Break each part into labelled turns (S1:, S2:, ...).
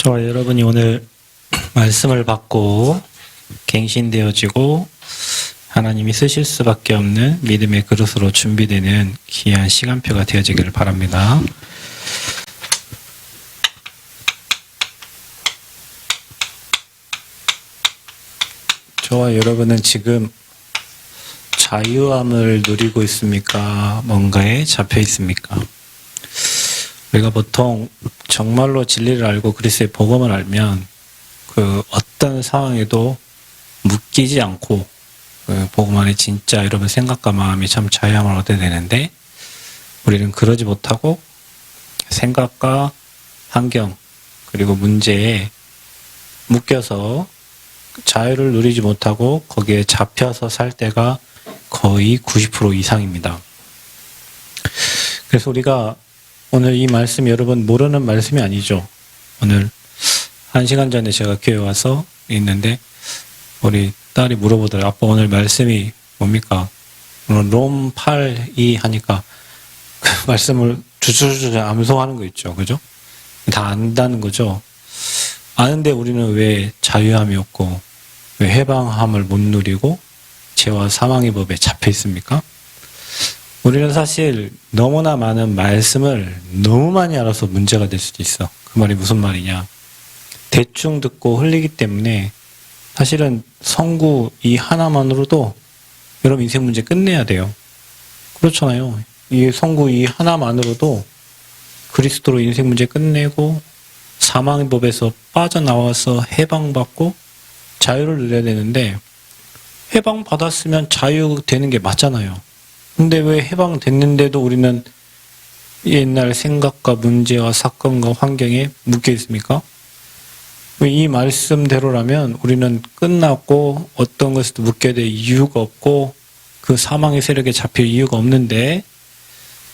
S1: 저와 여러분이 오늘 말씀을 받고 갱신되어지고 하나님이 쓰실 수밖에 없는 믿음의 그릇으로 준비되는 귀한 시간표가 되어지기를 바랍니다. 저와 여러분은 지금 자유함을 누리고 있습니까? 뭔가에 잡혀 있습니까? 우리가 보통 정말로 진리를 알고 그리스도의 복음을 알면 그 어떤 상황에도 묶이지 않고 그 복음 안에 진짜 여러분 생각과 마음이 참 자유함을 얻어야 되는데 우리는 그러지 못하고 생각과 환경 그리고 문제에 묶여서 자유를 누리지 못하고 거기에 잡혀서 살 때가 거의 90% 이상입니다. 그래서 우리가 오늘 이 말씀이 여러분 모르는 말씀이 아니죠. 오늘 1시간 전에 제가 교회 와서 있는데 우리 딸이 물어보더라고요. 아빠 오늘 말씀이 뭡니까? 오늘 롬 8:2 하니까 그 말씀을 주주주주 암송하는 거 있죠. 그죠? 다 안다는 거죠. 아는데 우리는 왜 자유함이 없고 왜 해방함을 못 누리고 죄와 사망의 법에 잡혀 있습니까? 우리는 사실 너무나 많은 말씀을 너무 많이 알아서 문제가 될 수도 있어. 그 말이 무슨 말이냐. 대충 듣고 흘리기 때문에 사실은 성구 이 하나만으로도 여러분 인생 문제 끝내야 돼요. 그렇잖아요. 이 성구 이 하나만으로도 그리스도로 인생 문제 끝내고 사망의 법에서 빠져나와서 해방받고 자유를 누려야 되는데 해방받았으면 자유되는 게 맞잖아요. 근데 왜 해방됐는데도 우리는 옛날 생각과 문제와 사건과 환경에 묶여 있습니까? 이 말씀대로라면 우리는 끝났고 어떤 것에도 묶여야 될 이유가 없고 그 사망의 세력에 잡힐 이유가 없는데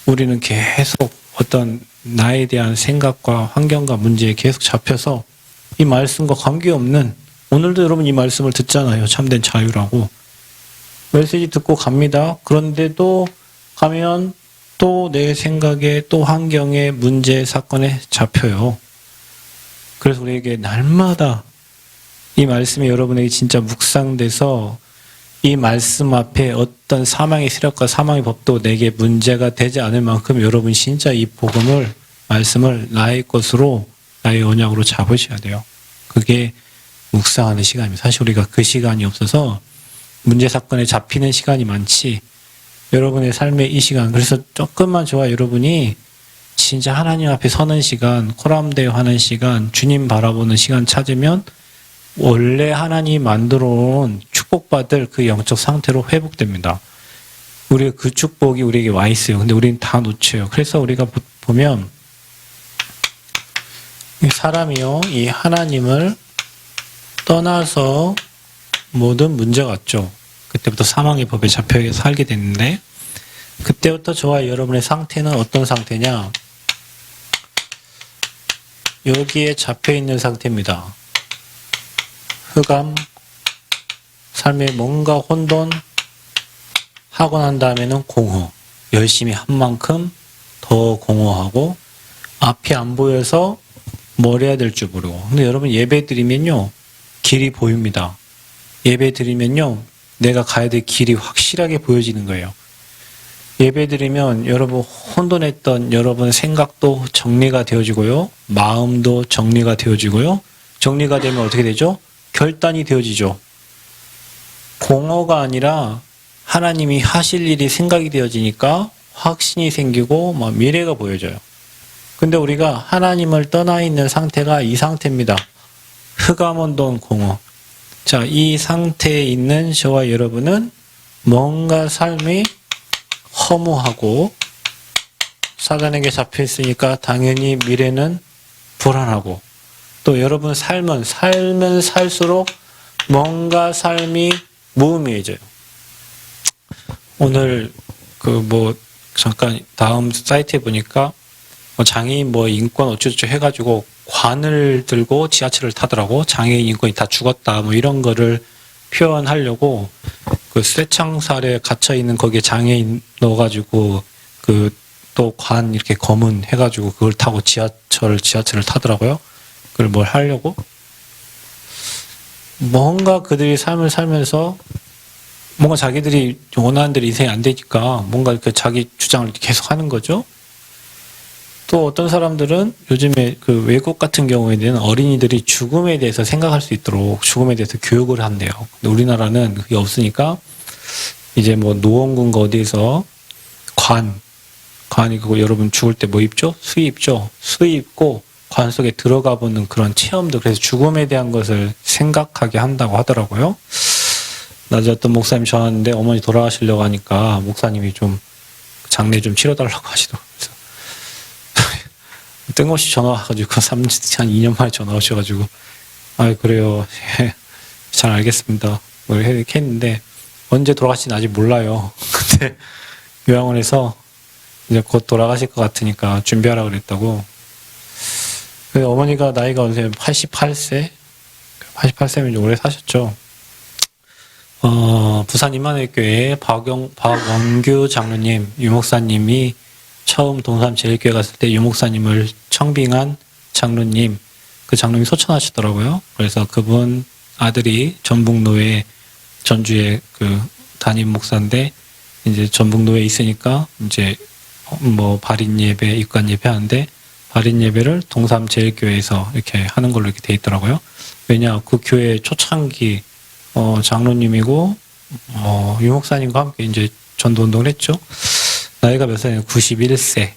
S1: 우리는 계속 어떤 나에 대한 생각과 환경과 문제에 계속 잡혀서 이 말씀과 관계없는 오늘도 여러분 이 말씀을 듣잖아요. 참된 자유라고. 메시지 듣고 갑니다. 그런데도 가면 또 내 생각에 또 환경에 문제 사건에 잡혀요. 그래서 우리에게 날마다 이 말씀이 여러분에게 진짜 묵상돼서 이 말씀 앞에 어떤 사망의 세력과 사망의 법도 내게 문제가 되지 않을 만큼 여러분 진짜 이 복음을 말씀을 나의 것으로 나의 언약으로 잡으셔야 돼요. 그게 묵상하는 시간입니다. 사실 우리가 그 시간이 없어서 문제 사건에 잡히는 시간이 많지 여러분의 삶의 이 시간 그래서 조금만 저와 여러분이 진짜 하나님 앞에 서는 시간 코람대어 하는 시간 주님 바라보는 시간 찾으면 원래 하나님이 만들어 온 축복받을 그 영적 상태로 회복됩니다. 우리가 그 축복이 우리에게 와 있어요. 근데 우리는 다 놓쳐요. 그래서 우리가 보면 이 사람이요 이 하나님을 떠나서 모든 문제가 왔죠. 그때부터 사망의 법에 잡혀 살게 됐는데 그때부터 저와 여러분의 상태는 어떤 상태냐? 여기에 잡혀 있는 상태입니다. 흑암, 삶에 뭔가 혼돈 하고 난 다음에는 공허. 열심히 한 만큼 더 공허하고 앞이 안 보여서 뭘 해야 될 줄 모르고. 근데 여러분 예배 드리면요. 길이 보입니다. 예배 드리면요. 내가 가야 될 길이 확실하게 보여지는 거예요. 예배 드리면 여러분 혼돈했던 여러분 생각도 정리가 되어지고요. 마음도 정리가 되어지고요. 정리가 되면 어떻게 되죠? 결단이 되어지죠. 공허가 아니라 하나님이 하실 일이 생각이 되어지니까 확신이 생기고 미래가 보여져요. 근데 우리가 하나님을 떠나 있는 상태가 이 상태입니다. 흑암, 혼돈, 공허. 자, 이 상태에 있는 저와 여러분은 뭔가 삶이 허무하고 사단에게 잡혀 있으니까 당연히 미래는 불안하고 또 여러분 삶은 살수록 뭔가 삶이 무의미해져요. 오늘 잠깐 다음 사이트에 보니까 장애인 인권 어쩌고저쩌고 해가지고 관을 들고 지하철을 타더라고. 장애인 인권이 다 죽었다. 이런 거를 표현하려고 그 쇠창살에 갇혀있는 거기에 장애인 넣어가지고 또 관 이렇게 검은 해가지고 그걸 타고 지하철을 타더라고요. 그걸 뭘 하려고? 뭔가 그들이 삶을 살면서 뭔가 자기들이 원하는 대로 인생이 안 되니까 뭔가 그 자기 주장을 계속 하는 거죠. 또 어떤 사람들은 요즘에 그 외국 같은 경우에는 어린이들이 죽음에 대해서 생각할 수 있도록 죽음에 대해서 교육을 한대요. 근데 우리나라는 그게 없으니까 이제 뭐 노원군가 어디에서 관이 그거 여러분 죽을 때 뭐 입죠? 수의 입죠? 수의 입고 관 속에 들어가 보는 그런 체험도 그래서 죽음에 대한 것을 생각하게 한다고 하더라고요. 낮에 어떤 목사님 전화 왔는데 어머니 돌아가시려고 하니까 목사님이 좀 장례 좀 치러달라고 하시더라고요. 뜬금없이 전화 와가지고 한 2년 만에 전화 오셔가지고 그래요. 잘 알겠습니다. 이렇게 했는데 언제 돌아가실지 아직 몰라요. 근데 요양원에서 이제 곧 돌아가실 것 같으니까 준비하라고 그랬다고. 어머니가 나이가 어느새 88세? 88세면 이제 오래 사셨죠. 부산 임마누엘교회 박원규 장로님, 유목사님이 처음 동삼제일교회 갔을 때 유목사님을 청빙한 장로님, 그 장로님이 소천하시더라고요. 그래서 그분 아들이 전북노회 전주의 그 담임 목사인데 이제 전북노회에 있으니까 이제 뭐 발인 예배, 입관 예배 하는데 발인 예배를 동삼제일교회에서 이렇게 하는 걸로 이렇게 돼 있더라고요. 왜냐 그 교회 초창기 장로님이고 유목사님과 함께 이제 전도 운동을 했죠. 나이가 몇 살이냐? 91세.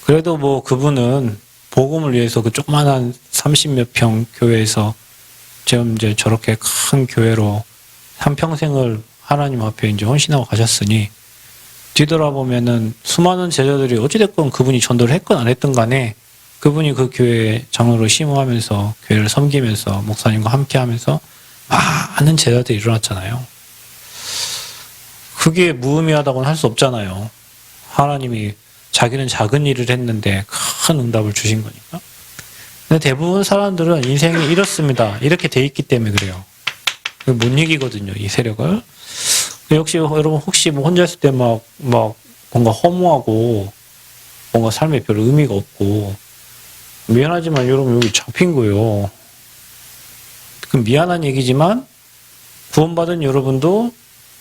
S1: 그래도 뭐 그분은 복음을 위해서 그 조그만한 30몇 평 교회에서 지금 이제 저렇게 큰 교회로 한평생을 하나님 앞에 이제 헌신하고 가셨으니 뒤돌아보면은 수많은 제자들이 어찌됐건 그분이 전도를 했건 안 했든 간에 그분이 그 교회 장로로 심호하면서 교회를 섬기면서 목사님과 함께 하면서 많은 제자들이 일어났잖아요. 그게 무의미하다고는 할 수 없잖아요. 하나님이 자기는 작은 일을 했는데 큰 응답을 주신 거니까. 근데 대부분 사람들은 인생이 이렇습니다. 이렇게 돼 있기 때문에 그래요. 못 이기거든요, 이 세력을. 역시 여러분 혹시 뭐 혼자 있을 때 막 뭔가 허무하고 뭔가 삶에 별 의미가 없고 미안하지만 여러분 여기 잡힌 거예요. 그 미안한 얘기지만 구원받은 여러분도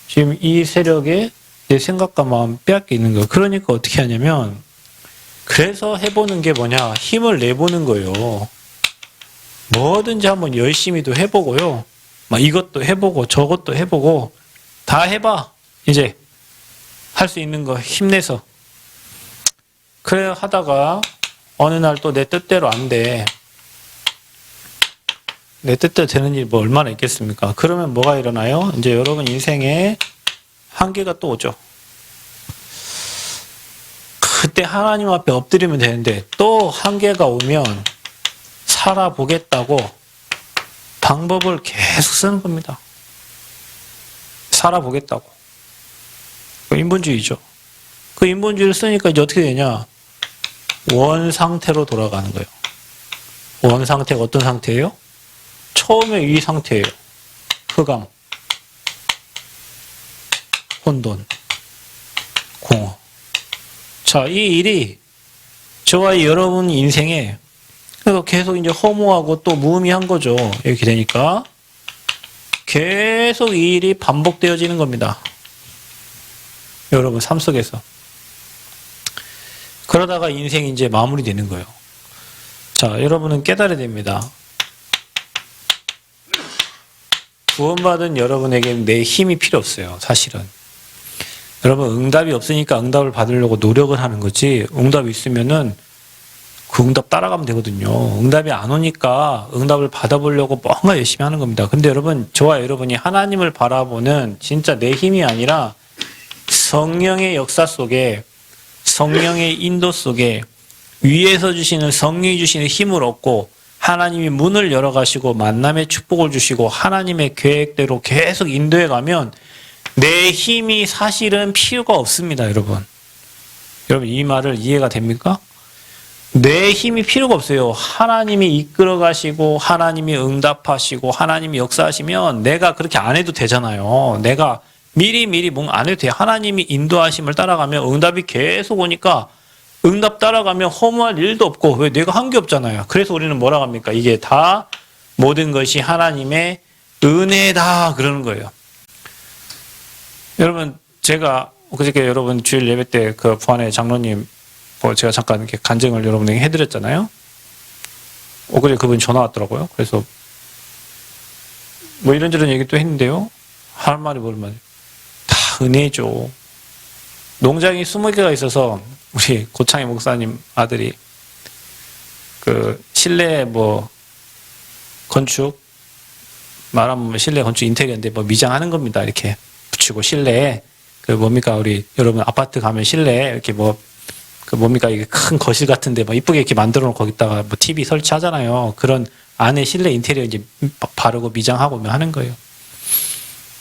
S1: 지금 이 세력에 내 생각과 마음 빼앗겨 있는 거예요. 그러니까 어떻게 하냐면 그래서 해보는 게 뭐냐 힘을 내보는 거예요. 뭐든지 한번 열심히도 해보고요. 막 이것도 해보고 저것도 해보고 다 해봐. 이제 할 수 있는 거 힘내서. 그래 하다가 어느 날 또 내 뜻대로 안 돼. 내 뜻대로 되는 일이 뭐 얼마나 있겠습니까? 그러면 뭐가 일어나요? 이제 여러분 인생에 한계가 또 오죠. 그때 하나님 앞에 엎드리면 되는데 또 한계가 오면 살아보겠다고 방법을 계속 쓰는 겁니다. 살아보겠다고. 그 인본주의죠. 그 인본주의를 쓰니까 이제 어떻게 되냐? 원 상태로 돌아가는 거예요. 원 상태가 어떤 상태예요? 처음에 이 상태예요. 흑암, 혼돈, 공허. 자, 이 일이 저와 여러분 인생에 계속 이제 허무하고 또 무의미한 거죠. 이렇게 되니까 계속 이 일이 반복되어지는 겁니다. 여러분 삶 속에서. 그러다가 인생이 이제 마무리되는 거예요. 자, 여러분은 깨달아야 됩니다. 구원받은 여러분에게는 내 힘이 필요 없어요. 사실은. 여러분 응답이 없으니까 응답을 받으려고 노력을 하는 거지 응답이 있으면은 그 응답 따라가면 되거든요. 응답이 안 오니까 응답을 받아보려고 뭔가 열심히 하는 겁니다. 근데 여러분 저와 여러분이 하나님을 바라보는 진짜 내 힘이 아니라 성령의 역사 속에 성령의 인도 속에 위에서 주시는 성령이 주시는 힘을 얻고 하나님이 문을 열어가시고 만남의 축복을 주시고 하나님의 계획대로 계속 인도해 가면 내 힘이 사실은 필요가 없습니다, 여러분. 여러분 이 말을 이해가 됩니까? 내 힘이 필요가 없어요. 하나님이 이끌어 가시고 하나님이 응답하시고 하나님이 역사하시면 내가 그렇게 안 해도 되잖아요. 내가 미리 뭔가 안 해도 돼요. 하나님이 인도하심을 따라가면 응답이 계속 오니까 응답 따라가면 허무할 일도 없고, 왜 내가 한 게 없잖아요. 그래서 우리는 뭐라고 합니까? 이게 다 모든 것이 하나님의 은혜다 그러는 거예요. 여러분, 제가 그저께 여러분 주일 예배 때 그 부안의 장로님 제가 잠깐 이렇게 간증을 여러분에게 해드렸잖아요. 그제 그분이 전화 왔더라고요. 그래서 뭐 이런저런 얘기도 했는데요. 할 말이 뭘 말이에요. 다 은혜죠. 농장이 20개가 있어서 우리 고창희 목사님 아들이 그 실내 뭐 건축 말하면 실내 건축 인테리어인데 뭐 미장하는 겁니다. 이렇게 붙이고 실내에 그 뭡니까 우리 여러분 아파트 가면 실내에 이렇게 뭐 그 뭡니까 이게 큰 거실 같은데 뭐 이쁘게 이렇게 만들어 놓고 거기다가 뭐 TV 설치하잖아요. 그런 안에 실내 인테리어 이제 바르고 미장하고 뭐 하는 거예요.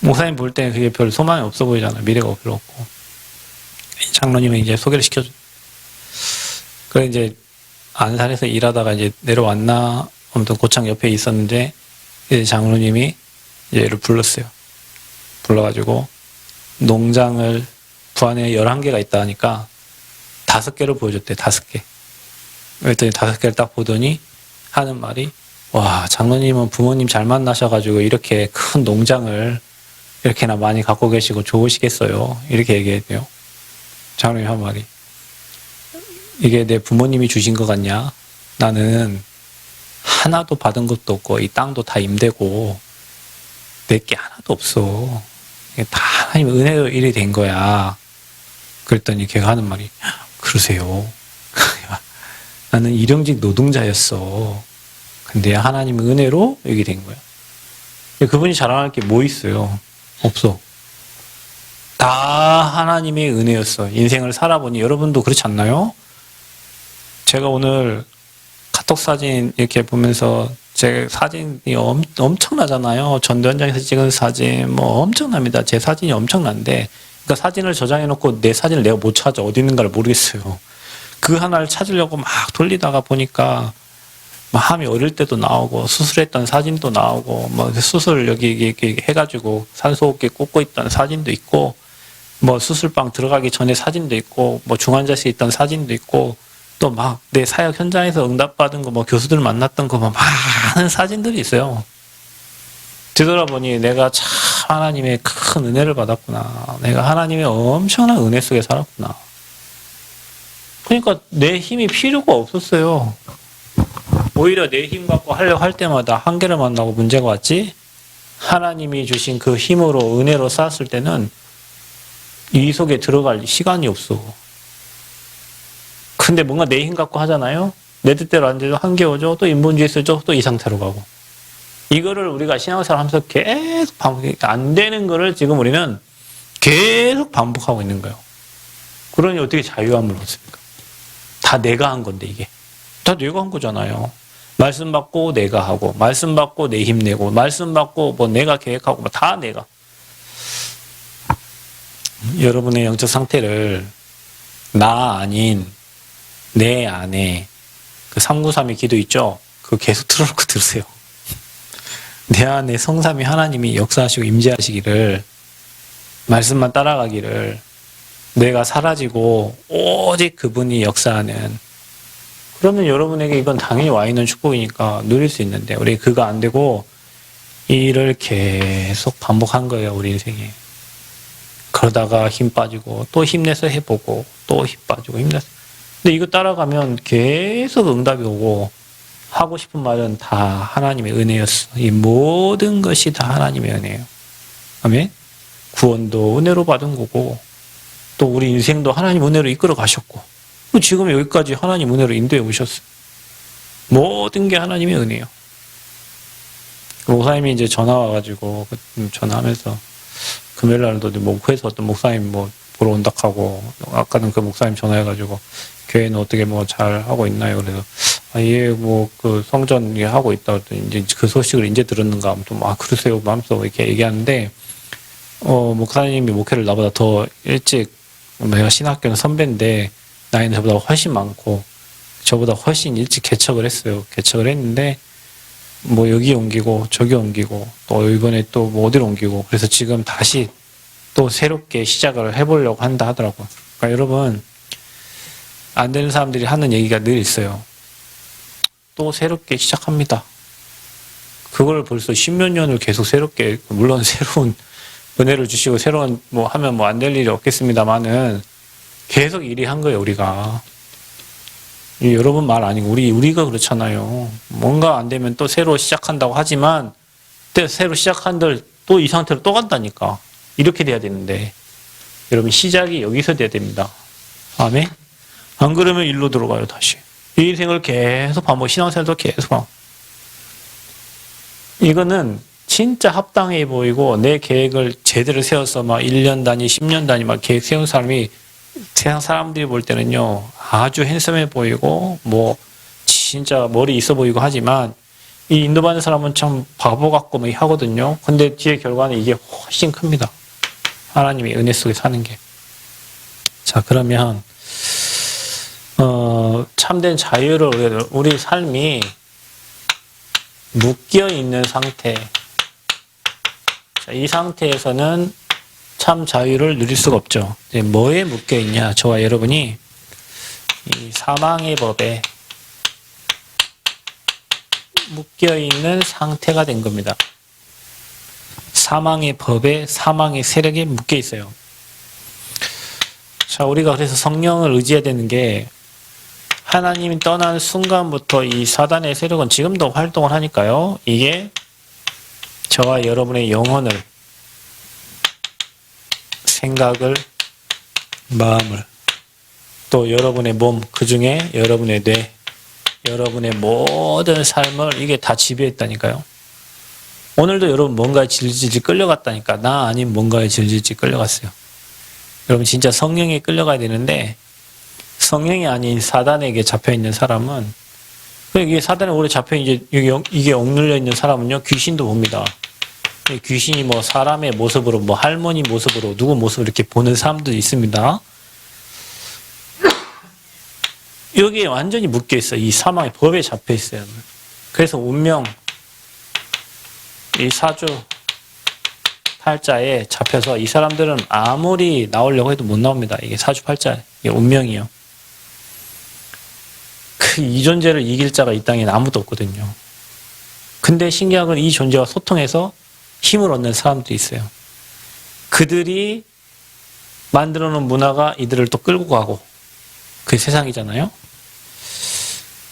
S1: 목사님 볼 때는 그게 별 소망이 없어 보이잖아요. 미래가 별로 없고. 장로님은 이제 소개를 시켜줘. 그래 이제 안산에서 일하다가 이제 내려왔나 아무튼 고창 옆에 있었는데 이제 장로님이 이제 얘를 불렀어요. 불러가지고 농장을 부안에 11개가 있다 하니까 5개를 보여줬대. 5개. 그랬더니 5개를 딱 보더니 하는 말이 와 장로님은 부모님 잘 만나셔가지고 이렇게 큰 농장을 이렇게나 많이 갖고 계시고 좋으시겠어요. 이렇게 얘기했대요. 장로님 한 말이 이게 내 부모님이 주신 것 같냐? 나는 하나도 받은 것도 없고 이 땅도 다 임대고 내게 하나도 없어. 이게 다 하나님의 은혜로 일이 된 거야. 그랬더니 걔가 하는 말이 그러세요. 나는 일용직 노동자였어. 근데 하나님의 은혜로 여기 된 거야. 그분이 자랑할 게 뭐 있어요? 없어. 다 하나님의 은혜였어. 인생을 살아보니 여러분도 그렇지 않나요? 제가 오늘 카톡 사진 이렇게 보면서 제 사진이 엄청나잖아요. 전도 현장에서 찍은 사진 뭐 엄청납니다. 제 사진이 엄청난데 그러니까 사진을 저장해 놓고 내 사진을 내가 못 찾아. 어디 있는가를 모르겠어요. 그 하나를 찾으려고 막 돌리다가 보니까 마음이 어릴 때도 나오고 수술했던 사진도 나오고 뭐 수술 여기 이렇게 해가지고 산소호흡기 꽂고 있던 사진도 있고 뭐 수술방 들어가기 전에 사진도 있고 뭐 중환자실에 있던 사진도 있고 또 막 내 사역 현장에서 응답받은 거 뭐 교수들 만났던 거 뭐 많은 사진들이 있어요. 뒤돌아보니 내가 참 하나님의 큰 은혜를 받았구나. 내가 하나님의 엄청난 은혜 속에 살았구나. 그러니까 내 힘이 필요가 없었어요. 오히려 내 힘 갖고 하려고 할 때마다 한계를 만나고 문제가 왔지. 하나님이 주신 그 힘으로 은혜로 쌓았을 때는 이 속에 들어갈 시간이 없어. 근데 뭔가 내 힘 갖고 하잖아요. 내 뜻대로 안 돼도 한계 오죠. 또 인본주의 쓰죠. 또 이 상태로 가고. 이거를 우리가 신앙생활 하면서 계속 안 되는 거를 지금 우리는 계속 반복하고 있는 거예요. 그러니 어떻게 자유함을 얻습니까? 다 내가 한 건데 이게. 다 내가 한 거잖아요. 말씀 받고 내가 하고 말씀 받고 내 힘내고 말씀 받고 뭐 내가 계획하고 뭐 다 내가. 여러분의 영적 상태를 나 아닌 내 안에 그 393의 기도 있죠? 그거 계속 틀어놓고 들으세요. 내 안에 성삼위 하나님이 역사하시고 임재하시기를 말씀만 따라가기를 내가 사라지고 오직 그분이 역사하는 그러면 여러분에게 이건 당연히 와 있는 축복이니까 누릴 수 있는데 우리 그거 안 되고 일을 계속 반복한 거예요. 우리 인생에. 그러다가 힘 빠지고 또 힘내서 해보고 또 힘 빠지고 힘내서 근데 이거 따라가면 계속 응답이 오고 하고 싶은 말은 다 하나님의 은혜였어. 이 모든 것이 다 하나님의 은혜예요. 아멘? 구원도 은혜로 받은 거고 또 우리 인생도 하나님 은혜로 이끌어 가셨고 지금 여기까지 하나님 은혜로 인도해 오셨어요. 모든 게 하나님의 은혜예요. 목사님이 이제 전화 와가지고 전화하면서 금요일 날도 목회에서 어떤 목사님 뭐 보러 온다 하고 아까는 그 목사님 전화해가지고 교회는 어떻게 뭐 잘 하고 있나요? 그래서 예, 뭐 그 성전 하고 있다. 이제 그 소식을 이제 들었는가 아무튼 그러세요. 마음속 이렇게 얘기하는데 목사님이 목회를 나보다 더 일찍 내가 신학교는 선배인데 나이는 저보다 훨씬 많고 저보다 훨씬 일찍 개척을 했어요. 개척을 했는데 뭐 여기 옮기고 저기 옮기고 또 이번에 또 뭐 어디로 옮기고 그래서 지금 다시 또 새롭게 시작을 해보려고 한다 하더라고요. 그러니까 여러분 안 되는 사람들이 하는 얘기가 늘 있어요. 또 새롭게 시작합니다. 그걸 벌써 십몇 년을 계속 새롭게, 물론 새로운 은혜를 주시고 새로운 뭐 하면 뭐 안 될 일이 없겠습니다만은 계속 일이 한 거예요, 우리가. 여러분 말 아니고 우리가 그렇잖아요. 뭔가 안 되면 또 새로 시작한다고 하지만 또 새로 시작한들 또 이 상태로 또 간다니까. 이렇게 돼야 되는데 여러분 시작이 여기서 돼야 됩니다. 아멘? 안 그러면 일로 들어가요, 다시. 이 인생을 계속 반복, 신앙생활도 계속 반복. 이거는 진짜 합당해 보이고 내 계획을 제대로 세워서 막 1년 단위, 10년 단위 막 계획 세운 사람이 세상 사람들이 볼 때는요, 아주 핸섬해 보이고, 뭐, 진짜 머리 있어 보이고 하지만, 이 인도받는 사람은 참 바보 같고 막 하거든요. 근데 뒤에 결과는 이게 훨씬 큽니다. 하나님의 은혜 속에 사는 게. 자, 그러면, 참된 자유를, 우리 삶이 묶여 있는 상태. 자, 이 상태에서는 참 자유를 누릴 수가 없죠. 뭐에 묶여 있냐? 저와 여러분이 이 사망의 법에 묶여 있는 상태가 된 겁니다. 사망의 법에, 사망의 세력에 묶여 있어요. 자, 우리가 그래서 성령을 의지해야 되는 게, 하나님이 떠난 순간부터 이 사단의 세력은 지금도 활동을 하니까요. 이게 저와 여러분의 영혼을, 생각을, 마음을, 또 여러분의 몸, 그 중에 여러분의 뇌, 여러분의 모든 삶을 이게 다 지배했다니까요. 오늘도 여러분 뭔가에 질질질 끌려갔다니까. 나 아닌 뭔가에 질질질 끌려갔어요. 여러분 진짜 성령에 끌려가야 되는데, 성령이 아닌 사단에게 잡혀있는 사람은, 이게 사단에 오래 잡혀있는, 이게 억눌려 있는 사람은요, 귀신도 봅니다. 귀신이 뭐 사람의 모습으로, 뭐 할머니 모습으로, 누구 모습으로 이렇게 보는 사람도 있습니다. 여기에 완전히 묶여있어요. 이 사망의 법에 잡혀있어요. 그래서 운명, 이 사주, 팔자에 잡혀서 이 사람들은 아무리 나오려고 해도 못 나옵니다. 이게 사주, 팔자, 이게 운명이요. 그 이 존재를 이길 자가 이 땅에는 아무도 없거든요. 근데 신기한 건 이 존재와 소통해서 힘을 얻는 사람들이 있어요. 그들이 만들어 놓은 문화가 이들을 또 끌고 가고, 그게 세상이잖아요.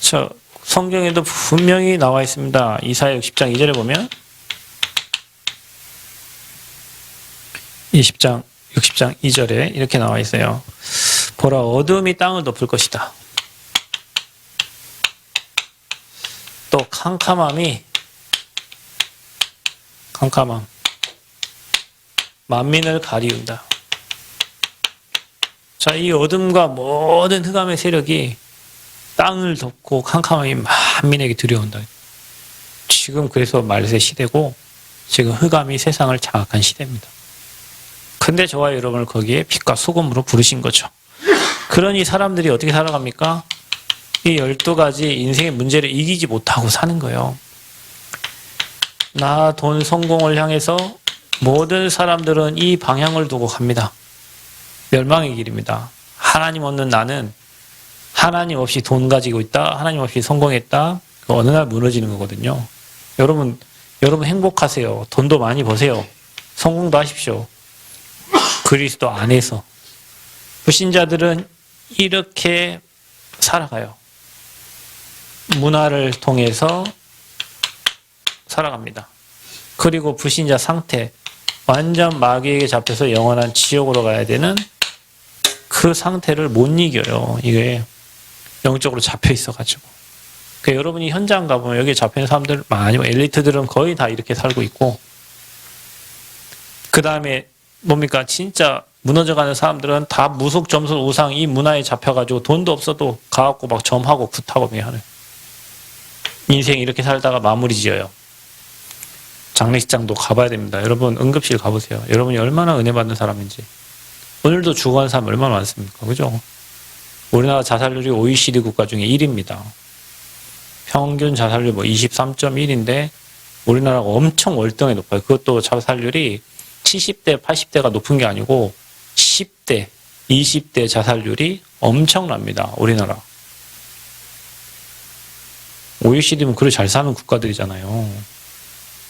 S1: 저 성경에도 분명히 나와 있습니다. 이사야 60장 2절에 보면 60장 2절에 이렇게 나와 있어요. 보라, 어둠이 땅을 덮을 것이다. 또 캄캄함 만민을 가리운다. 자, 이 어둠과 모든 흑암의 세력이 땅을 덮고 캄캄함이 만민에게 들여온다. 지금 그래서 말세 시대고, 지금 흑암이 세상을 장악한 시대입니다. 근데 저와 여러분을 거기에 빛과 소금으로 부르신 거죠. 그러니 사람들이 어떻게 살아갑니까? 이 12가지 인생의 문제를 이기지 못하고 사는 거예요. 나, 돈, 성공을 향해서 모든 사람들은 이 방향을 두고 갑니다. 멸망의 길입니다. 하나님 없는 나는 하나님 없이 돈 가지고 있다, 하나님 없이 성공했다, 어느 날 무너지는 거거든요. 여러분 행복하세요. 돈도 많이 버세요. 성공도 하십시오. 그리스도 안에서. 불신자들은 이렇게 살아가요. 문화를 통해서 살아갑니다. 그리고 불신자 상태, 완전 마귀에게 잡혀서 영원한 지옥으로 가야 되는 그 상태를 못 이겨요. 이게 영적으로 잡혀 있어가지고. 그러니까 여러분이 현장 가보면 여기에 잡혀있는 사람들 많이, 엘리트들은 거의 다 이렇게 살고 있고, 그 다음에 뭡니까? 진짜 무너져가는 사람들은 다 무속, 점술, 우상 이 문화에 잡혀가지고 돈도 없어도 가갖고 막 점하고 굿하고 하는 인생 이렇게 살다가 마무리 지어요. 장례식장도 가봐야 됩니다. 여러분 응급실 가보세요. 여러분이 얼마나 은혜 받는 사람인지. 오늘도 죽어가는 사람 얼마나 많습니까? 그죠? 우리나라 자살률이 OECD 국가 중에 1위입니다. 평균 자살률 뭐 23.1인데 우리나라가 엄청 월등히 높아요. 그것도 자살률이 70대, 80대가 높은 게 아니고 10대, 20대 자살률이 엄청납니다. 우리나라. OECD면 그래 잘 사는 국가들이잖아요.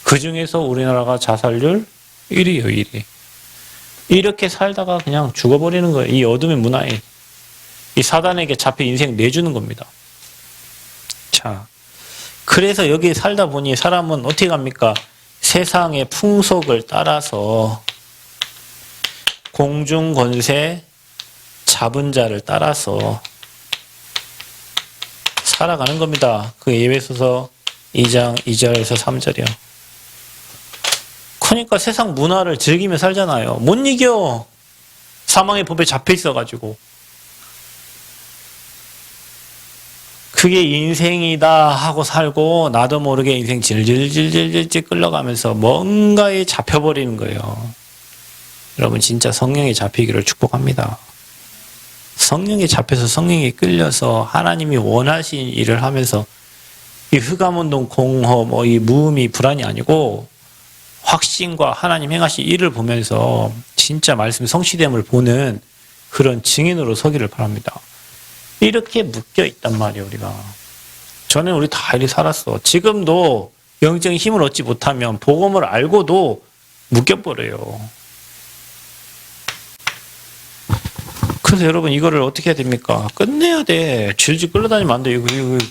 S1: 그 중에서 우리나라가 자살률 1위예요, 1위. 이렇게 살다가 그냥 죽어버리는 거예요. 이 어둠의 문화에. 이 사단에게 잡혀 인생 내주는 겁니다. 자, 그래서 여기 살다 보니 사람은 어떻게 갑니까? 세상의 풍속을 따라서 공중권세 잡은 자를 따라서 살아가는 겁니다. 그 에베소서 2장 2절에서 3절이요. 그러니까 세상 문화를 즐기며 살잖아요. 못 이겨. 사망의 법에 잡혀 있어가지고. 그게 인생이다 하고 살고 나도 모르게 인생 질질질질질 끌려가면서 뭔가에 잡혀버리는 거예요. 여러분 진짜 성령에 잡히기를 축복합니다. 성령에 잡혀서 성령에 끌려서 하나님이 원하신 일을 하면서 이 흑암운동 공허 이 무음이 불안이 아니고 확신과 하나님 행하신 일을 보면서 진짜 말씀 성취됨을 보는 그런 증인으로 서기를 바랍니다. 이렇게 묶여 있단 말이에요, 우리가. 전에 우리 다 이리 살았어. 지금도 영적인 힘을 얻지 못하면 복음을 알고도 묶여버려요. 그래서 여러분 이거를 어떻게 해야 됩니까? 끝내야 돼. 질질 끌려다니면 안 돼. 이거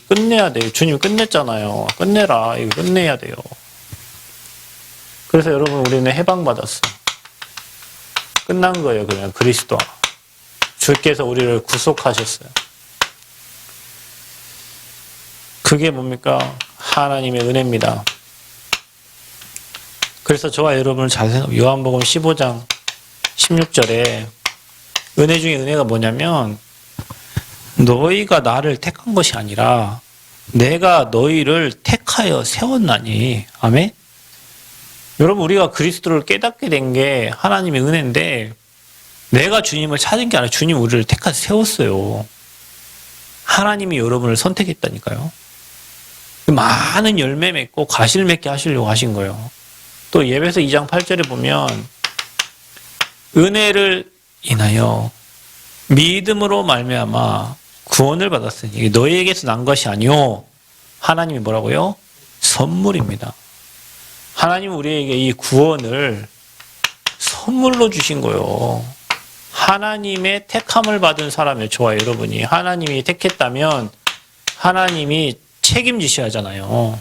S1: 끝내야 돼. 주님 끝냈잖아요. 끝내라. 이거 끝내야 돼요. 그래서 여러분 우리는 해방받았어. 끝난 거예요. 그냥 그리스도. 주께서 우리를 구속하셨어요. 그게 뭡니까? 하나님의 은혜입니다. 그래서 저와 여러분을 잘 생각해. 요한복음 15장 16절에 은혜 중에 은혜가 뭐냐면 너희가 나를 택한 것이 아니라 내가 너희를 택하여 세웠나니. 아멘? 여러분 우리가 그리스도를 깨닫게 된 게 하나님의 은혜인데 내가 주님을 찾은 게 아니라 주님 우리를 택해서 세웠어요. 하나님이 여러분을 선택했다니까요. 많은 열매 맺고 과실 맺게 하시려고 하신 거예요. 또 예배서 2장 8절에 보면 은혜를 인하여 믿음으로 말미암아 구원을 받았으니 너희에게서 난 것이 아니오. 하나님이 뭐라고요? 선물입니다. 하나님은 우리에게 이 구원을 선물로 주신 거예요. 하나님의 택함을 받은 사람이에요. 저와 여러분이. 하나님이 택했다면 하나님이 책임지셔야 하잖아요.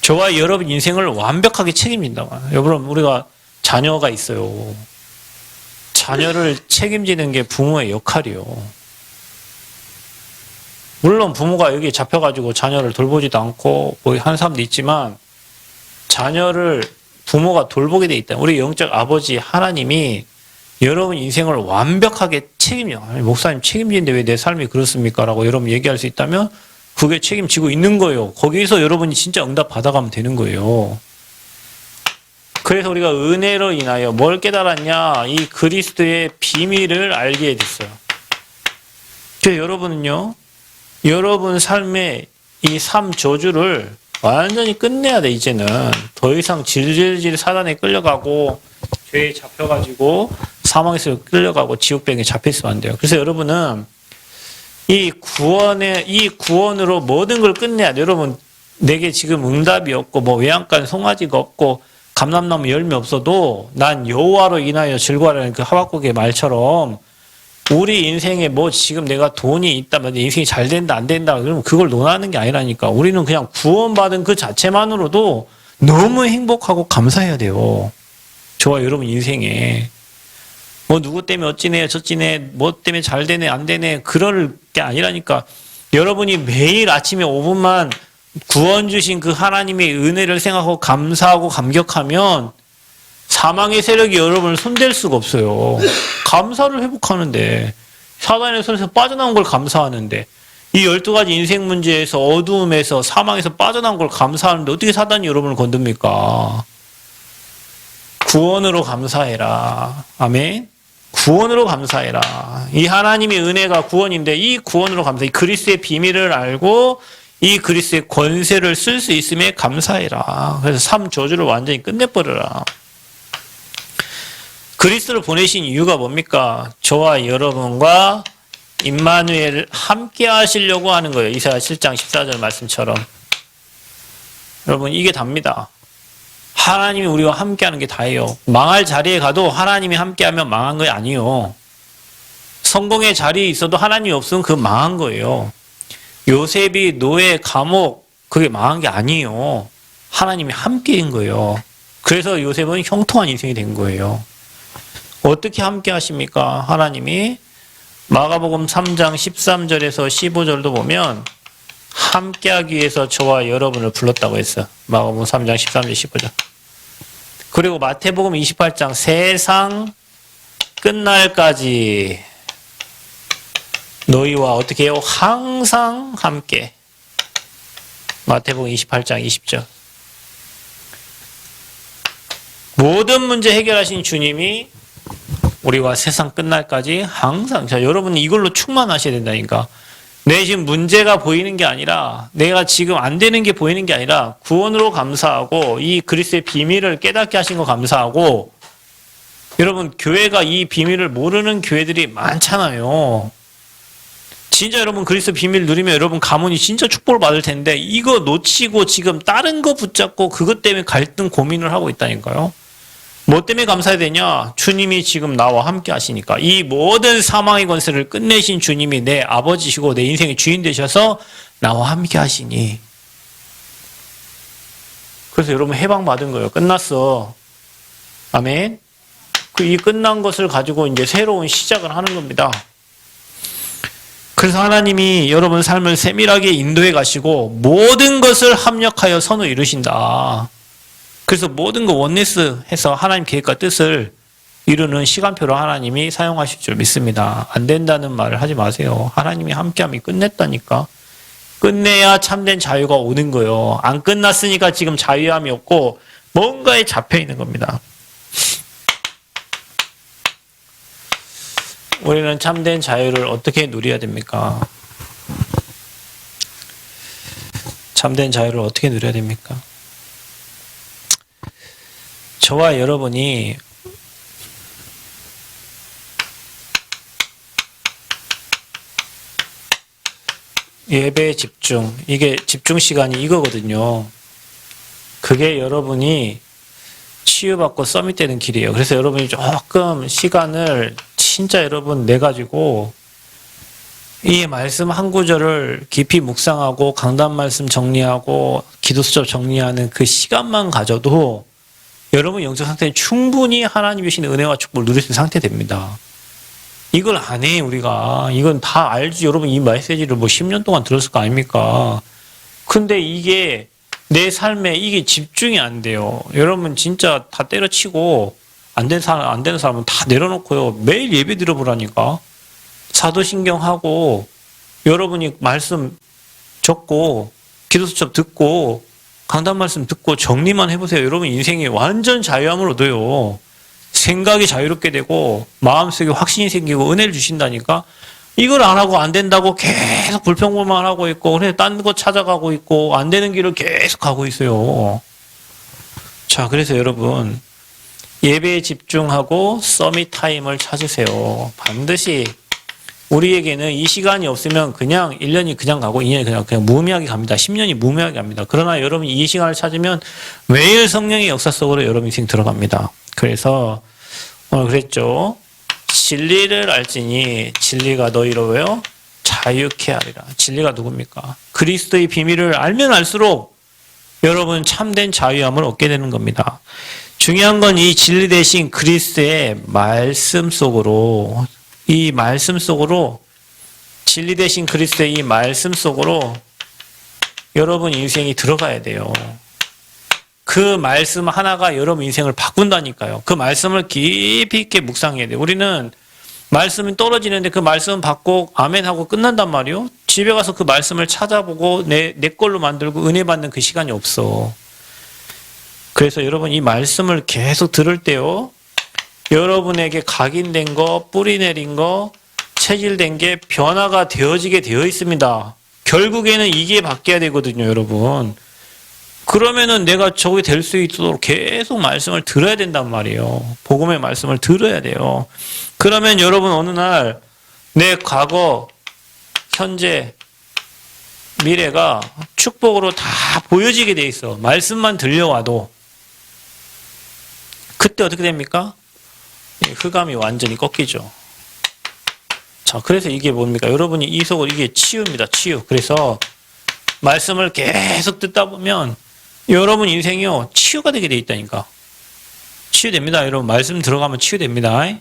S1: 저와 여러분 인생을 완벽하게 책임진다. 여러분 우리가 자녀가 있어요. 자녀를 책임지는 게 부모의 역할이요. 물론 부모가 여기 잡혀가지고 자녀를 돌보지도 않고 뭐 하는 사람도 있지만 자녀를 부모가 돌보게 돼 있다. 우리 영적 아버지 하나님이 여러분 인생을 완벽하게 책임져. 목사님 책임지는데 왜 내 삶이 그렇습니까? 라고 여러분 얘기할 수 있다면 그게 책임지고 있는 거예요. 거기서 여러분이 진짜 응답 받아가면 되는 거예요. 그래서 우리가 은혜로 인하여 뭘 깨달았냐? 이 그리스도의 비밀을 알게 됐어요. 그래서 여러분은요, 여러분 삶의 이 삶 저주를 완전히 끝내야 돼, 이제는. 더 이상 질질질 사단에 끌려가고, 죄에 잡혀가지고, 사망에서 끌려가고, 지옥병에 잡혀있으면 안 돼요. 그래서 여러분은 이 구원으로 모든 걸 끝내야 돼. 여러분, 내게 지금 응답이 없고, 뭐 외양간 송아지가 없고, 감람나무 열매 없어도 난 여호와로 인하여 즐거워하라는 그 하박국의 말처럼 우리 인생에 뭐 지금 내가 돈이 있다, 내 인생이 잘 된다, 안 된다, 그러면 그걸 논하는 게 아니라니까. 우리는 그냥 구원받은 그 자체만으로도 너무 행복하고 감사해야 돼요. 저와 여러분 인생에. 뭐 누구 때문에 어찌네, 저찌네, 뭐 때문에 잘 되네, 안 되네, 그럴 게 아니라니까. 여러분이 매일 아침에 5분만 구원 주신 그 하나님의 은혜를 생각하고 감사하고 감격하면 사망의 세력이 여러분을 손댈 수가 없어요. 감사를 회복하는데, 사단의 손에서 빠져나온 걸 감사하는데, 이 12가지 인생 문제에서 어두움에서 사망에서 빠져나온 걸 감사하는데 어떻게 사단이 여러분을 건듭니까? 구원으로 감사해라. 아멘. 구원으로 감사해라. 이 하나님의 은혜가 구원인데 이 구원으로 감사해. 이 그리스도의 비밀을 알고 이 그리스도의 권세를 쓸 수 있음에 감사해라. 그래서 삶 저주를 완전히 끝내버려라. 그리스도를 보내신 이유가 뭡니까? 저와 여러분과 임마누엘을 함께 하시려고 하는 거예요. 이사야 7장 14절 말씀처럼. 여러분 이게 답니다. 하나님이 우리와 함께 하는 게 다예요. 망할 자리에 가도 하나님이 함께 하면 망한 거 아니에요. 성공의 자리에 있어도 하나님이 없으면 그건 망한 거예요. 요셉이 노예, 감옥 그게 망한 게 아니에요. 하나님이 함께인 거예요. 그래서 요셉은 형통한 인생이 된 거예요. 어떻게 함께 하십니까? 하나님이 마가복음 3장 13절에서 15절도 보면 함께하기 위해서 저와 여러분을 불렀다고 했어요. 마가복음 3장 13절 15절. 그리고 마태복음 28장 세상 끝날까지 너희와 어떻게 해요? 항상 함께. 마태복음 28장 20절. 모든 문제 해결하신 주님이 우리와 세상 끝날까지 항상. 자, 여러분은 이걸로 충만하셔야 된다니까. 내 지금 문제가 보이는 게 아니라, 내가 지금 안 되는 게 보이는 게 아니라, 구원으로 감사하고, 이 그리스도의 비밀을 깨닫게 하신 거 감사하고, 여러분, 교회가 이 비밀을 모르는 교회들이 많잖아요. 진짜 여러분 그리스도 비밀 누리면 여러분 가문이 진짜 축복을 받을 텐데, 이거 놓치고 지금 다른 거 붙잡고 그것 때문에 갈등 고민을 하고 있다니까요. 뭐 때문에 감사해야 되냐? 주님이 지금 나와 함께 하시니까. 이 모든 사망의 권세를 끝내신 주님이 내 아버지시고 내 인생의 주인 되셔서 나와 함께 하시니. 그래서 여러분 해방받은 거예요. 끝났어. 아멘. 이 끝난 것을 가지고 이제 새로운 시작을 하는 겁니다. 그래서 하나님이 여러분 삶을 세밀하게 인도해 가시고 모든 것을 합력하여 선을 이루신다. 그래서 모든 거 원네스 해서 하나님 계획과 뜻을 이루는 시간표로 하나님이 사용하실 줄 믿습니다. 안 된다는 말을 하지 마세요. 하나님이 함께함이 끝냈다니까. 끝내야 참된 자유가 오는 거예요. 안 끝났으니까 지금 자유함이 없고 뭔가에 잡혀 있는 겁니다. 우리는 참된 자유를 어떻게 누려야 됩니까? 참된 자유를 어떻게 누려야 됩니까? 저와 여러분이 예배에 집중, 이게 집중 시간이 이거거든요. 그게 여러분이 치유받고 서밋되는 길이에요. 그래서 여러분이 조금 시간을 진짜 여러분 내가지고 이 말씀 한 구절을 깊이 묵상하고 강단 말씀 정리하고 기도 수첩 정리하는 그 시간만 가져도 여러분 영적 상태는 충분히 하나님이 주신 은혜와 축복을 누릴 수 있는 상태 됩니다. 이걸 안 해, 우리가. 이건 다 알지. 여러분 이 메시지를 뭐 10년 동안 들었을 거 아닙니까? 근데 이게 내 삶에 이게 집중이 안 돼요. 여러분 진짜 다 때려치고 안 되는 사람은 다 내려놓고요. 매일 예배 드려보라니까. 사도신경하고 여러분이 말씀 적고 기도수첩 듣고 강단 말씀 듣고 정리만 해보세요. 여러분 인생에 완전 자유함을 얻어요. 생각이 자유롭게 되고 마음속에 확신이 생기고 은혜를 주신다니까. 이걸 안 하고 안 된다고 계속 불평불만 하고 있고 그래 딴 거 찾아가고 있고 안 되는 길을 계속 가고 있어요. 자, 그래서 여러분 예배에 집중하고 서밋 타임을 찾으세요. 반드시 우리에게는 이 시간이 없으면 그냥 1년이 그냥 가고 2년이 그냥 무의미하게 갑니다. 10년이 무의미하게 갑니다. 그러나 여러분이 이 시간을 찾으면 매일 성령의 역사 속으로 여러분 인생 들어갑니다. 그래서 오늘 그랬죠. 진리를 알지니 진리가 너희를 왜요? 자유케 하리라. 진리가 누굽니까? 그리스도의 비밀을 알면 알수록 여러분 참된 자유함을 얻게 되는 겁니다. 중요한 건 이 진리 대신 그리스도의 말씀 속으로 이 말씀 속으로 진리 대신 그리스도의 이 말씀 속으로 여러분 인생이 들어가야 돼요. 그 말씀 하나가 여러분 인생을 바꾼다니까요. 그 말씀을 깊이 있게 묵상해야 돼요. 우리는 말씀이 떨어지는데 그 말씀 받고 아멘하고 끝난단 말이에요. 집에 가서 그 말씀을 찾아보고 내 걸로 만들고 은혜 받는 그 시간이 없어. 그래서 여러분 이 말씀을 계속 들을 때요. 여러분에게 각인된 거, 뿌리 내린 거, 체질된 게 변화가 되어지게 되어 있습니다. 결국에는 이게 바뀌어야 되거든요, 여러분. 그러면은 내가 저게 될 수 있도록 계속 말씀을 들어야 된단 말이에요. 복음의 말씀을 들어야 돼요. 그러면 여러분 어느 날 내 과거, 현재, 미래가 축복으로 다 보여지게 돼 있어. 말씀만 들려와도. 그때 어떻게 됩니까? 흑암이 완전히 꺾이죠. 자, 그래서 이게 뭡니까? 여러분이 이속을 이게 치유입니다. 치유. 그래서 말씀을 계속 듣다 보면 여러분 인생이요 치유가 되게 돼 있다니까. 치유됩니다. 여러분 말씀 들어가면 치유됩니다.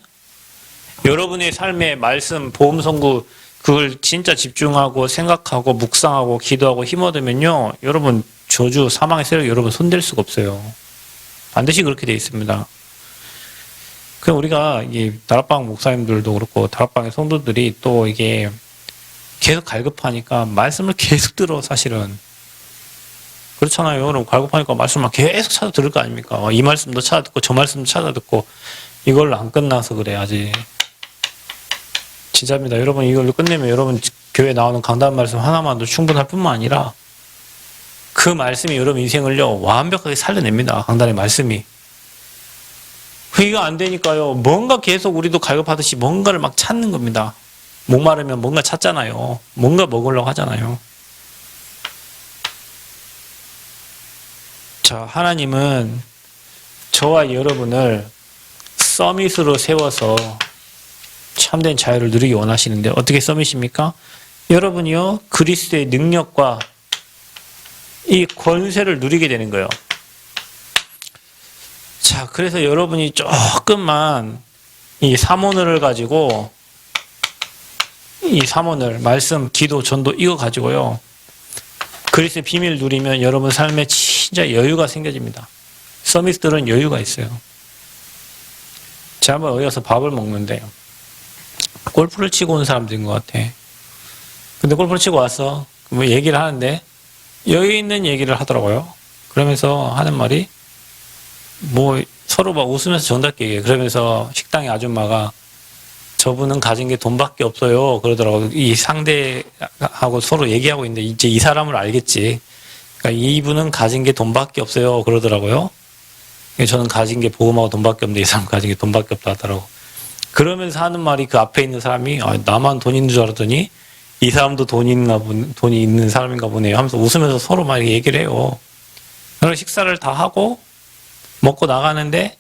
S1: 여러분의 삶의 말씀, 보험 선구 그걸 진짜 집중하고 생각하고 묵상하고 기도하고 힘얻으면요 여러분 저주 사망의 세력 여러분 손댈 수가 없어요. 반드시 그렇게 돼 있습니다. 그럼 우리가 이 다락방 목사님들도 그렇고 다락방의 성도들이 또 이게 계속 갈급하니까 말씀을 계속 들어 사실은. 그렇잖아요. 여러분 갈급하니까 말씀만 계속 찾아 들을 거 아닙니까? 이 말씀도 찾아 듣고 저 말씀도 찾아 듣고 이걸로 안 끝나서 그래 아직. 진짜입니다. 여러분 이걸로 끝내면 여러분 교회 나오는 강단 말씀 하나만도 충분할 뿐만 아니라 그 말씀이 여러분 인생을요 완벽하게 살려냅니다. 강단의 말씀이. 이거 안 되니까요. 뭔가 계속 우리도 갈급하듯이 뭔가를 막 찾는 겁니다. 목마르면 뭔가 찾잖아요. 뭔가 먹으려고 하잖아요. 자, 하나님은 저와 여러분을 서밋으로 세워서 참된 자유를 누리기 원하시는데 어떻게 서밋입니까? 여러분이요 그리스도의 능력과 이 권세를 누리게 되는 거예요. 자, 그래서 여러분이 조금만 이 삼원을 가지고 이 삼원을 말씀, 기도, 전도 이거 가지고요 그리스도의 비밀을 누리면 여러분 삶에 진짜 여유가 생겨집니다. 서밋들은 여유가 있어요. 제가 한번 어디 가서 밥을 먹는데 골프를 치고 온 사람들인 것 같아. 근데 골프를 치고 와서 뭐 얘기를 하는데 여유 있는 얘기를 하더라고요. 그러면서 하는 말이 뭐 서로 막 웃으면서 정답게 얘기해요. 그러면서 식당의 아줌마가 저분은 가진 게 돈밖에 없어요. 그러더라고요. 이 상대하고 서로 얘기하고 있는데 이제 이 사람을 알겠지. 그러니까 이분은 가진 게 돈밖에 없어요. 그러더라고요. 저는 가진 게 복음하고 돈밖에 없는데 이 사람 가진 게 돈밖에 없다 하더라고. 그러면서 하는 말이 그 앞에 있는 사람이 나만 돈 있는 줄 알았더니 이 사람도 돈이 있는 사람인가 보네요 하면서 웃으면서 서로 막 얘기를 해요. 그래서 식사를 다 하고 먹고 나가는데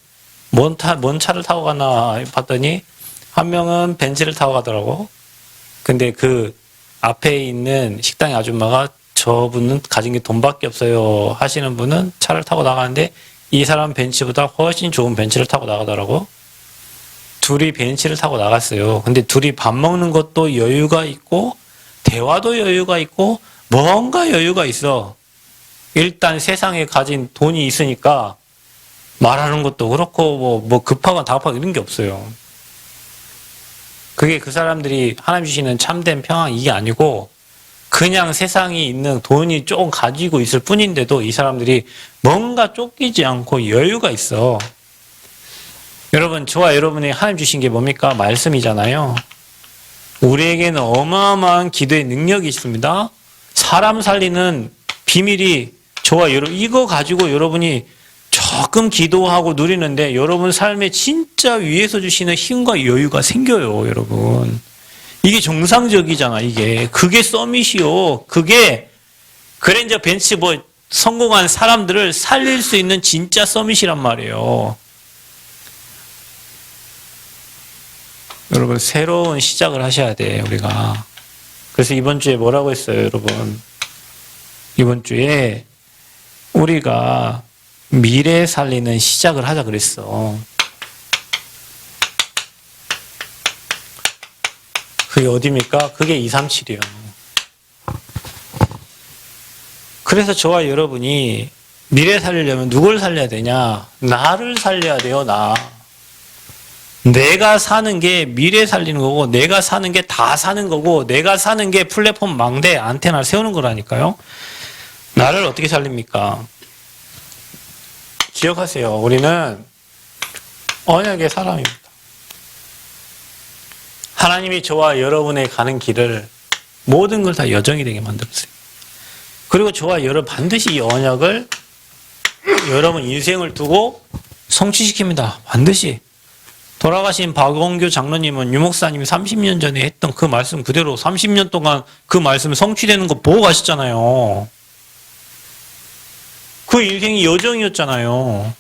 S1: 뭔 차를 타고 가나 봤더니 한 명은 벤츠를 타고 가더라고. 근데 그 앞에 있는 식당의 아줌마가 저분은 가진 게 돈밖에 없어요 하시는 분은 차를 타고 나가는데 이 사람 벤츠보다 훨씬 좋은 벤츠를 타고 나가더라고. 둘이 벤츠를 타고 나갔어요. 근데 둘이 밥 먹는 것도 여유가 있고 대화도 여유가 있고 뭔가 여유가 있어. 일단 세상에 가진 돈이 있으니까 말하는 것도 그렇고 뭐 급하거나 다급하고 이런 게 없어요. 그게 그 사람들이 하나님 주시는 참된 평안 이게 아니고 그냥 세상에 있는 돈이 조금 가지고 있을 뿐인데도 이 사람들이 뭔가 쫓기지 않고 여유가 있어. 여러분, 저와 여러분이 하나님 주신 게 뭡니까? 말씀이잖아요. 우리에게는 어마어마한 기도의 능력이 있습니다. 사람 살리는 비밀이 저와 여러분, 이거 가지고 여러분이 조금 기도하고 누리는데 여러분 삶에 진짜 위에서 주시는 힘과 여유가 생겨요, 여러분. 이게 정상적이잖아, 이게. 그게 서밋이요. 그게 그랜저 벤츠 뭐 성공한 사람들을 살릴 수 있는 진짜 서밋이란 말이에요. 여러분, 새로운 시작을 하셔야 돼, 우리가. 그래서 이번 주에 뭐라고 했어요, 여러분? 이번 주에 우리가 미래 살리는 시작을 하자 그랬어. 그게 어디입니까? 그게 237이요. 그래서 저와 여러분이 미래 살리려면 누굴 살려야 되냐? 나를 살려야 돼요, 나. 내가 사는 게 미래 살리는 거고 내가 사는 게 다 사는 거고 내가 사는 게 플랫폼 망대 안테나를 세우는 거라니까요. 나를 어떻게 살립니까? 기억하세요. 우리는 언약의 사람입니다. 하나님이 저와 여러분의 가는 길을 모든 걸 다 여정이 되게 만들었어요. 그리고 저와 여러분 반드시 이 언약을 여러분 인생을 두고 성취시킵니다. 반드시. 돌아가신 박원규 장로님은 유목사님이 30년 전에 했던 그 말씀 그대로 30년 동안 그 말씀 성취되는 거 보고 가셨잖아요. 그 인생이 여정이었잖아요.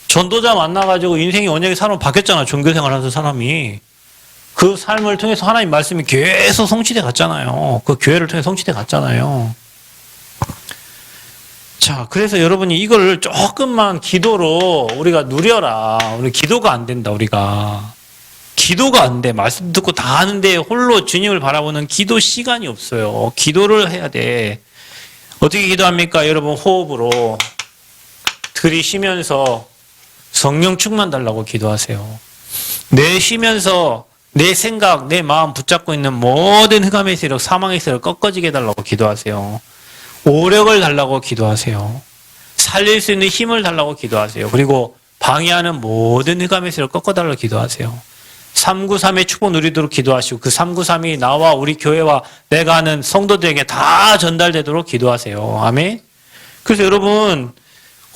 S1: 전도자 만나가지고 인생이 언약의 사람으로 바뀌었잖아요. 종교생활 하는 사람이. 그 삶을 통해서 하나님 말씀이 계속 성취돼 갔잖아요. 그 교회를 통해 성취돼 갔잖아요. 자, 그래서 여러분이 이걸 조금만 기도로 우리가 누려라. 우리 기도가 안 된다, 우리가. 기도가 안 돼. 말씀 듣고 다 하는데 홀로 주님을 바라보는 기도 시간이 없어요. 기도를 해야 돼. 어떻게 기도합니까? 여러분 호흡으로 들이쉬면서 성령 충만 달라고 기도하세요. 내쉬면서 내 생각, 내 마음 붙잡고 있는 모든 흑암의 세력, 사망의 세력 꺾어지게 해달라고 기도하세요. 오력을 달라고 기도하세요. 살릴 수 있는 힘을 달라고 기도하세요. 그리고 방해하는 모든 흑암의 세력을 꺾어달라고 기도하세요. 393의 축복 누리도록 기도하시고 그 393이 나와 우리 교회와 내가 아는 성도들에게 다 전달되도록 기도하세요. 아멘. 그래서 여러분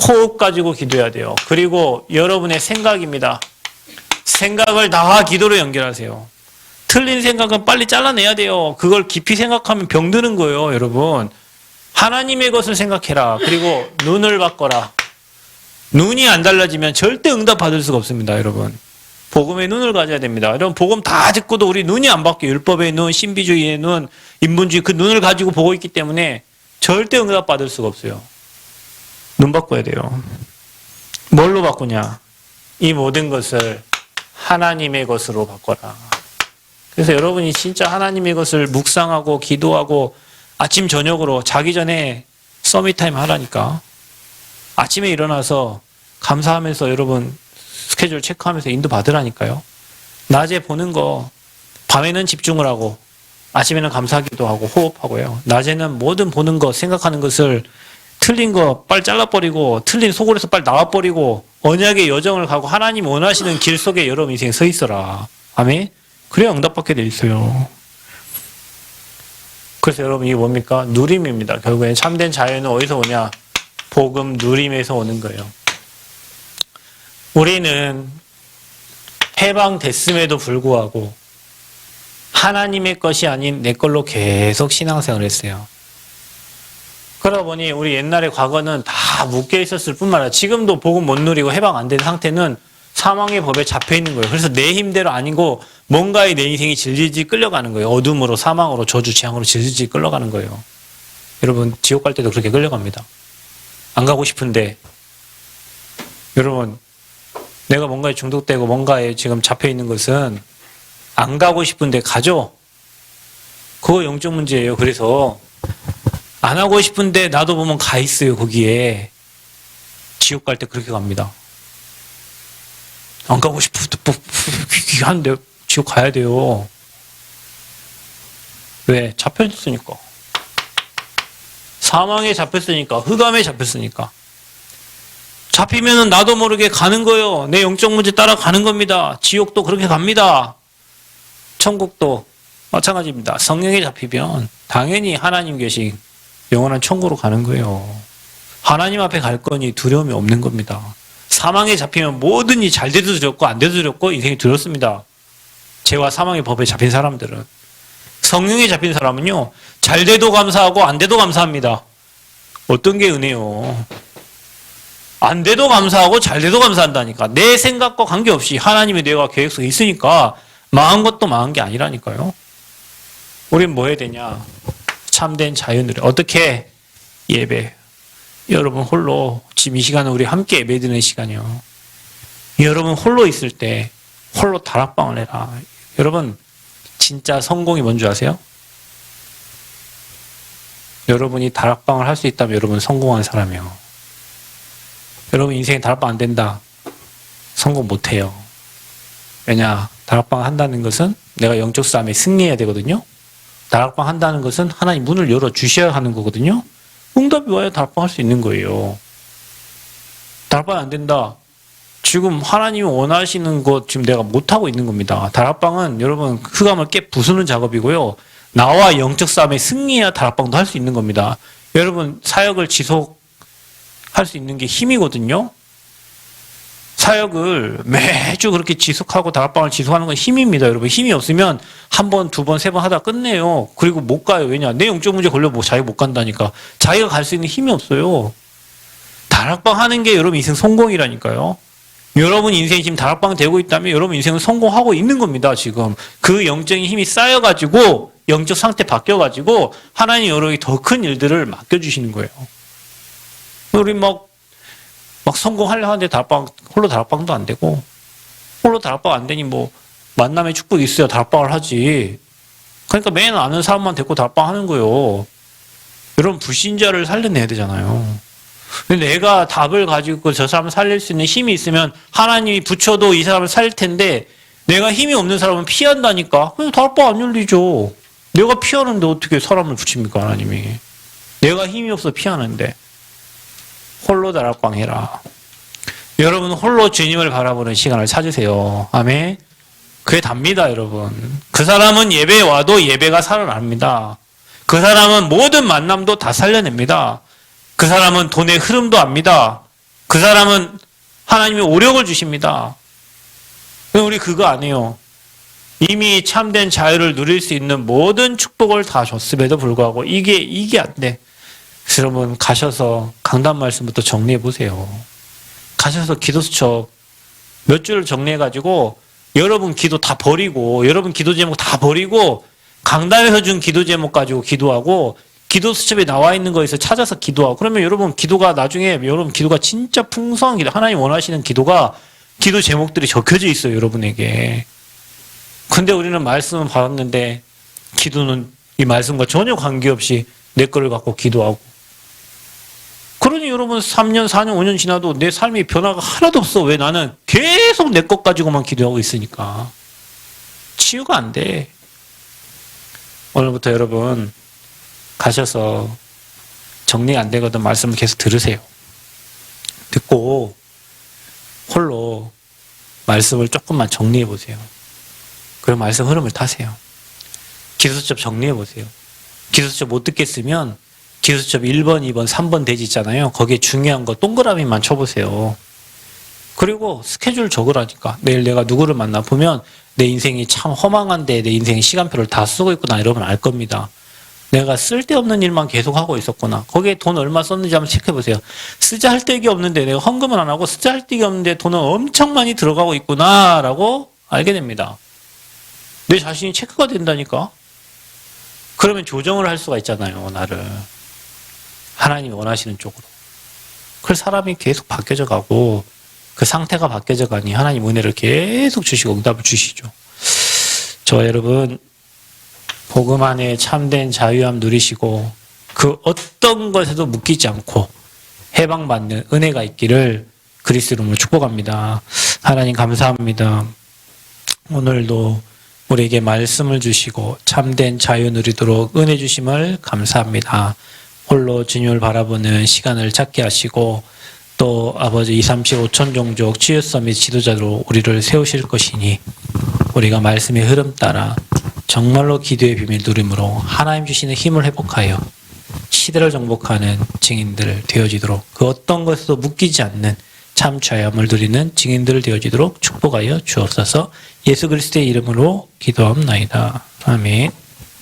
S1: 호흡 가지고 기도해야 돼요. 그리고 여러분의 생각입니다. 생각을 다 기도로 연결하세요. 틀린 생각은 빨리 잘라내야 돼요. 그걸 깊이 생각하면 병드는 거예요, 여러분. 하나님의 것을 생각해라. 그리고 눈을 바꿔라. 눈이 안 달라지면 절대 응답 받을 수가 없습니다, 여러분. 복음의 눈을 가져야 됩니다. 여러분 복음 다 듣고도 우리 눈이 안 바뀌어요. 율법의 눈, 신비주의의 눈, 인본주의 그 눈을 가지고 보고 있기 때문에 절대 응답 받을 수가 없어요. 눈 바꿔야 돼요. 뭘로 바꾸냐? 이 모든 것을 하나님의 것으로 바꿔라. 그래서 여러분이 진짜 하나님의 것을 묵상하고 기도하고 아침 저녁으로 자기 전에 서밋타임 하라니까. 아침에 일어나서 감사하면서 여러분 스케줄 체크하면서 인도 받으라니까요. 낮에 보는 거 밤에는 집중을 하고 아침에는 감사하기도 하고 호흡하고요. 낮에는 모든 보는 것 생각하는 것을 틀린 거 빨리 잘라버리고 틀린 속으로서 빨리 나와버리고 언약의 여정을 가고 하나님 원하시는 길 속에 여러분 인생에 서 있어라. 아멘. 그래야 응답받게 돼 있어요. 그래서 여러분 이게 뭡니까? 누림입니다. 결국엔 참된 자유는 어디서 오냐? 복음 누림에서 오는 거예요. 우리는 해방됐음에도 불구하고 하나님의 것이 아닌 내 걸로 계속 신앙생활을 했어요. 그러다 보니 우리 옛날의 과거는 다 묶여 있었을 뿐만 아니라 지금도 복음 못 누리고 해방 안 된 상태는 사망의 법에 잡혀 있는 거예요. 그래서 내 힘대로 아니고 뭔가에 내 인생이 질질질 끌려가는 거예요. 어둠으로, 사망으로, 저주, 재앙으로 질질질 끌려가는 거예요. 여러분 지옥 갈 때도 그렇게 끌려갑니다. 안 가고 싶은데 여러분 내가 뭔가에 중독되고 뭔가에 지금 잡혀 있는 것은 안 가고 싶은데 가죠. 그거 영적 문제예요. 그래서 안 하고 싶은데 나도 보면 가 있어요. 거기에 지옥 갈 때 그렇게 갑니다. 안 가고 싶은데 하는데 지옥 가야 돼요. 왜? 잡혔으니까. 사망에 잡혔으니까. 흑암에 잡혔으니까. 잡히면은 나도 모르게 가는 거예요. 내 영적 문제 따라 가는 겁니다. 지옥도 그렇게 갑니다. 천국도 마찬가지입니다. 성령에 잡히면 당연히 하나님 계신 영원한 천국으로 가는 거예요. 하나님 앞에 갈 거니 두려움이 없는 겁니다. 사망에 잡히면 뭐든지 잘 돼도 두렵고 안 돼도 두렵고 인생이 두렵습니다. 죄와 사망의 법에 잡힌 사람들은. 성령에 잡힌 사람은요. 잘 돼도 감사하고 안 돼도 감사합니다. 어떤 게 은혜요. 안 돼도 감사하고 잘 돼도 감사한다니까. 내 생각과 관계없이 하나님의 뇌가 계획 속에 있으니까 망한 것도 망한 게 아니라니까요. 우린 뭐 해야 되냐. 참된 자유누리. 어떻게? 예배. 여러분 홀로 지금 이 시간은 우리 함께 예배 드리는 시간이요. 여러분 홀로 있을 때 홀로 다락방을 해라. 여러분 진짜 성공이 뭔지 아세요? 여러분이 다락방을 할 수 있다면 여러분 성공한 사람이에요. 여러분 인생에 다락방 안 된다. 성공 못 해요. 왜냐? 다락방 한다는 것은 내가 영적 싸움에 승리해야 되거든요. 다락방 한다는 것은 하나님 문을 열어 주셔야 하는 거거든요. 응답이 와야 다락방 할 수 있는 거예요. 다락방 안 된다. 지금 하나님이 원하시는 것 지금 내가 못하고 있는 겁니다. 다락방은 여러분 흑암을 깨 부수는 작업이고요. 나와 영적 싸움에 승리해야 다락방도 할 수 있는 겁니다. 여러분 사역을 지속 할 수 있는 게 힘이거든요. 사역을 매주 그렇게 지속하고 다락방을 지속하는 건 힘입니다, 여러분. 힘이 없으면 한 번, 두 번, 세 번 하다 끝내요. 그리고 못 가요. 왜냐? 내 영적 문제 걸려 뭐 자기가 못 간다니까. 자기가 갈 수 있는 힘이 없어요. 다락방 하는 게 여러분 인생 성공이라니까요. 여러분 인생이 지금 다락방 되고 있다면 여러분 인생은 성공하고 있는 겁니다, 지금. 그 영적인 힘이 쌓여가지고 영적 상태 바뀌어가지고 하나님 여러분이 더 큰 일들을 맡겨주시는 거예요. 우리 막 성공하려 하는데 홀로 다락방도 안 되고, 홀로 다락방 안 되니 뭐, 만남의 축복이 있어야 다락방을 하지. 그러니까 맨 아는 사람만 데리고 다락방 하는 거예요. 여러분, 불신자를 살려내야 되잖아요. 근데 내가 답을 가지고 저 사람을 살릴 수 있는 힘이 있으면 하나님이 붙여도 이 사람을 살릴 텐데, 내가 힘이 없는 사람은 피한다니까? 그냥 다락방 안 열리죠. 내가 피하는데 어떻게 사람을 붙입니까, 하나님이. 내가 힘이 없어 피하는데. 홀로 다락방 해라. 여러분 홀로 주님을 바라보는 시간을 찾으세요. 아멘. 그게 답니다, 여러분. 그 사람은 예배에 와도 예배가 살아납니다. 그 사람은 모든 만남도 다 살려냅니다. 그 사람은 돈의 흐름도 압니다. 그 사람은 하나님이 오력을 주십니다. 우리 그거 안 해요. 이미 참된 자유를 누릴 수 있는 모든 축복을 다 줬음에도 불구하고 이게 안 돼. 그래서 여러분 가셔서 강단 말씀부터 정리해 보세요. 가셔서 기도수첩 몇 줄을 정리해 가지고 여러분 기도 다 버리고 여러분 기도 제목 다 버리고 강단에서 준 기도 제목 가지고 기도하고 기도수첩에 나와 있는 거에서 찾아서 기도하고 그러면 여러분 기도가 나중에 여러분 기도가 진짜 풍성한 기도 하나님 원하시는 기도가 기도 제목들이 적혀져 있어요, 여러분에게. 근데 우리는 말씀을 받았는데 기도는 이 말씀과 전혀 관계없이 내 거를 갖고 기도하고 그러니 여러분 3년, 4년, 5년 지나도 내 삶이 변화가 하나도 없어. 왜? 나는 계속 내 것 가지고만 기도하고 있으니까. 치유가 안 돼. 오늘부터 여러분 가셔서 정리가 안 되거든 말씀을 계속 들으세요. 듣고 홀로 말씀을 조금만 정리해 보세요. 그리고 말씀 흐름을 타세요. 기도수첩 정리해 보세요. 기도수첩 못 듣겠으면 기도수첩 1번, 2번, 3번 대지 있잖아요. 거기에 중요한 거 동그라미만 쳐보세요. 그리고 스케줄 적으라니까. 내일 내가 누구를 만나 보면 내 인생이 참 허망한데 내 인생의 시간표를 다 쓰고 있구나 이러면 알 겁니다. 내가 쓸데없는 일만 계속 하고 있었구나. 거기에 돈 얼마 썼는지 한번 체크해 보세요. 쓰자 할 데기 없는데 내가 헌금을 안 하고 쓰자 할 데기 없는데 돈은 엄청 많이 들어가고 있구나라고 알게 됩니다. 내 자신이 체크가 된다니까. 그러면 조정을 할 수가 있잖아요, 나를. 하나님이 원하시는 쪽으로. 그래서 사람이 계속 바뀌어져 가고 그 상태가 바뀌어져 가니 하나님 은혜를 계속 주시고 응답을 주시죠. 저 여러분 복음 안에 참된 자유함 누리시고 그 어떤 것에도 묶이지 않고 해방받는 은혜가 있기를 그리스도 이름으로 축복합니다. 하나님 감사합니다. 오늘도 우리에게 말씀을 주시고 참된 자유 누리도록 은혜 주심을 감사합니다. 홀로 주님을 바라보는 시간을 찾게 하시고 또 아버지 237 5천 종족 치유서 및 지도자로 우리를 세우실 것이니 우리가 말씀의 흐름 따라 정말로 기도의 비밀 누림으로 하나님 주시는 힘을 회복하여 시대를 정복하는 증인들 되어지도록 그 어떤 것에도 묶이지 않는 참 자유함을 누리는 증인들 되어지도록 축복하여 주옵소서. 예수 그리스도의 이름으로 기도합나이다. 아멘.